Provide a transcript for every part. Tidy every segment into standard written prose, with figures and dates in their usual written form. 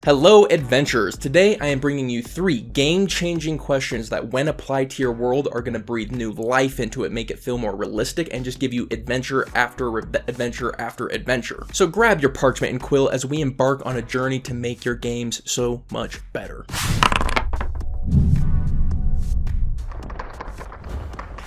Hello adventurers! Today I am bringing you 3 game-changing questions that when applied to your world are going to breathe new life into it, make it feel more realistic, and just give you adventure after adventure after adventure. So grab your parchment and quill as we embark on a journey to make your games so much better.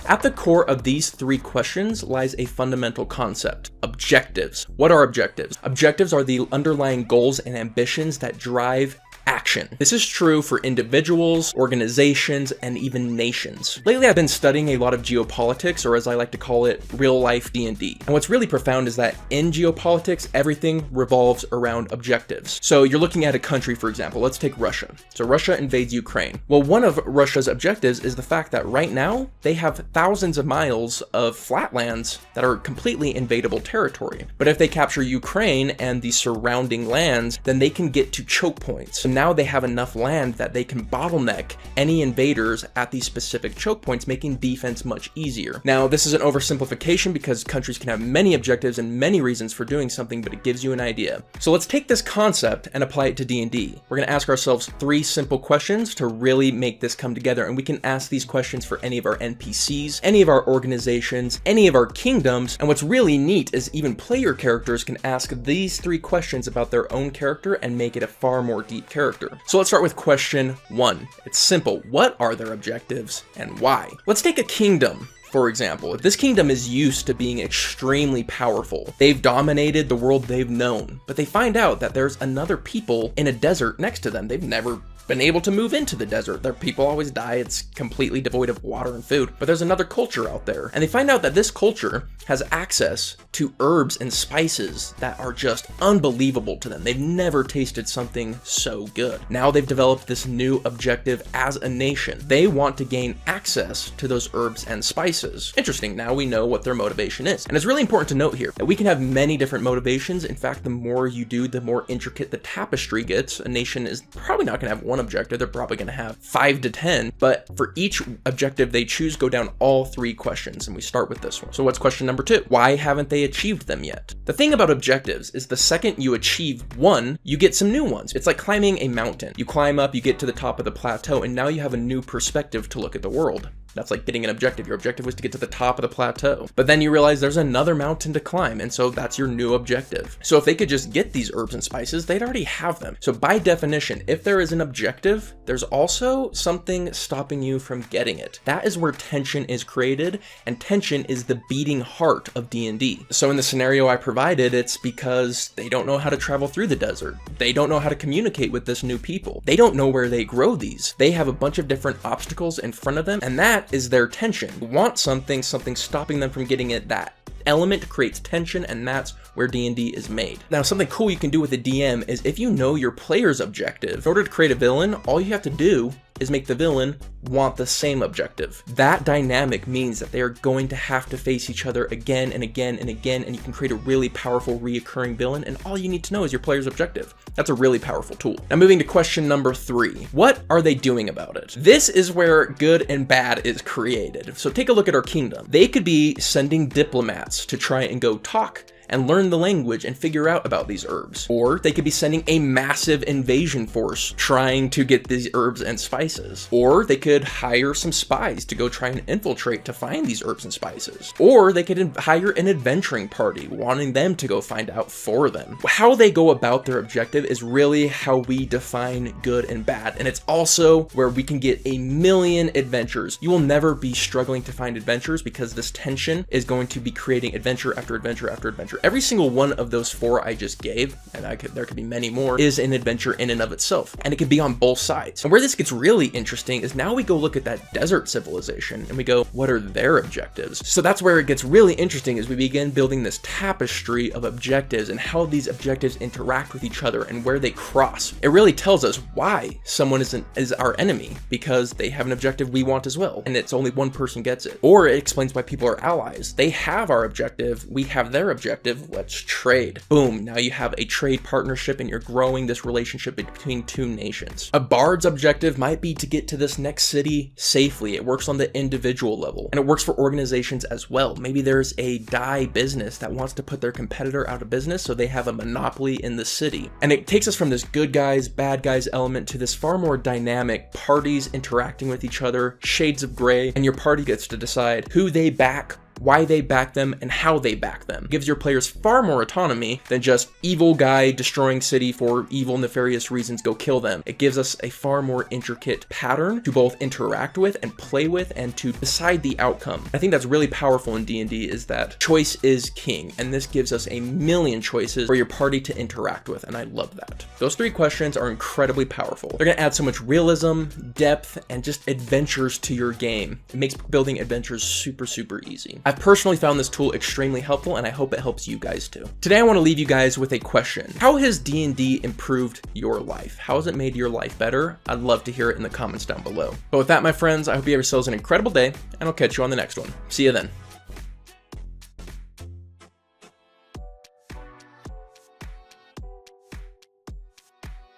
At the core of these 3 questions lies a fundamental concept: objectives. What are objectives? Objectives are the underlying goals and ambitions that drive action. This is true for individuals, organizations, and even nations. Lately, I've been studying a lot of geopolitics, or as I like to call it, real-life D&D. And what's really profound is that in geopolitics, everything revolves around objectives. So you're looking at a country, for example. Let's take Russia. So Russia invades Ukraine. Well, one of Russia's objectives is the fact that right now, they have thousands of miles of flatlands that are completely invadable territory. But if they capture Ukraine and the surrounding lands, then they can get to choke points. So now they have enough land that they can bottleneck any invaders at these specific choke points, making defense much easier. Now, this is an oversimplification because countries can have many objectives and many reasons for doing something, but it gives you an idea. So let's take this concept and apply it to D&D. We're going to ask ourselves 3 simple questions to really make this come together, and we can ask these questions for any of our NPCs, any of our organizations, any of our kingdoms, and what's really neat is even player characters can ask these 3 questions about their own character and make it a far more deep character. So let's start with question 1. It's simple. What are their objectives and why? Let's take a kingdom. For example, if this kingdom is used to being extremely powerful, they've dominated the world they've known, but they find out that there's another people in a desert next to them. They've never been able to move into the desert. Their people always die. It's completely devoid of water and food, but there's another culture out there. And they find out that this culture has access to herbs and spices that are just unbelievable to them. They've never tasted something so good. Now they've developed this new objective as a nation. They want to gain access to those herbs and spices. Interesting, now we know what their motivation is. And it's really important to note here that we can have many different motivations. In fact, the more you do, the more intricate the tapestry gets. A nation is probably not gonna have one objective, they're probably gonna have 5 to 10, but for each objective they choose, go down all 3 questions, and we start with this one. So what's question number 2? Why haven't they achieved them yet? The thing about objectives is the second you achieve one, you get some new ones. It's like climbing a mountain. You climb up, you get to the top of the plateau, and now you have a new perspective to look at the world. That's like getting an objective. Your objective was to get to the top of the plateau, but then you realize there's another mountain to climb, and so that's your new objective. So if they could just get these herbs and spices, they'd already have them. So by definition, if there is an objective, there's also something stopping you from getting it. That is where tension is created, and tension is the beating heart of D&D. So in the scenario I provided, it's because they don't know how to travel through the desert. They don't know how to communicate with this new people. They don't know where they grow these. They have a bunch of different obstacles in front of them, and that is their tension. You want something stopping them from getting it. That element creates tension, and that's where D&D is made. Now, something cool you can do with a DM is if you know your player's objective, in order to create a villain, all you have to do is make the villain want the same objective. That dynamic means that they are going to have to face each other again and again and again, and you can create a really powerful reoccurring villain, and all you need to know is your player's objective. That's a really powerful tool. Now moving to question number 3. What are they doing about it? This is where good and bad is created. So take a look at our kingdom. They could be sending diplomats to try and go talk and learn the language and figure out about these herbs. Or they could be sending a massive invasion force trying to get these herbs and spices. Or they could hire some spies to go try and infiltrate to find these herbs and spices. Or they could hire an adventuring party, wanting them to go find out for them. How they go about their objective is really how we define good and bad, and it's also where we can get a million adventures. You will never be struggling to find adventures because this tension is going to be creating adventure after adventure after adventure. Every single one of those 4 I just gave, and there could be many more, is an adventure in and of itself, and it can be on both sides. And where this gets really interesting is now we go look at that desert civilization and we go, what are their objectives? So that's where it gets really interesting as we begin building this tapestry of objectives and how these objectives interact with each other and where they cross. It really tells us why someone is our enemy, because they have an objective we want as well, and it's only one person gets it. Or it explains why people are allies. They have our objective, we have their objective, objective, let's trade. Boom, now you have a trade partnership and you're growing this relationship between two nations. A bard's objective might be to get to this next city safely. It works on the individual level, and it works for organizations as well. Maybe there's a dye business that wants to put their competitor out of business, so they have a monopoly in the city. And it takes us from this good guys, bad guys element to this far more dynamic parties interacting with each other, shades of gray, and your party gets to decide who they back, why they back them, and how they back them. It gives your players far more autonomy than just evil guy destroying city for evil nefarious reasons, go kill them. It gives us a far more intricate pattern to both interact with and play with and to decide the outcome. I think that's really powerful in D&D, is that choice is king, and this gives us a million choices for your party to interact with, and I love that. Those 3 questions are incredibly powerful. They're gonna add so much realism, depth, and just adventures to your game. It makes building adventures super, super easy. I've personally found this tool extremely helpful, and I hope it helps you guys too. Today I want to leave you guys with a question. How has D&D improved your life? How has it made your life better? I'd love to hear it in the comments down below. But with that, my friends, I hope you have yourselves an incredible day, and I'll catch you on the next one. See you then.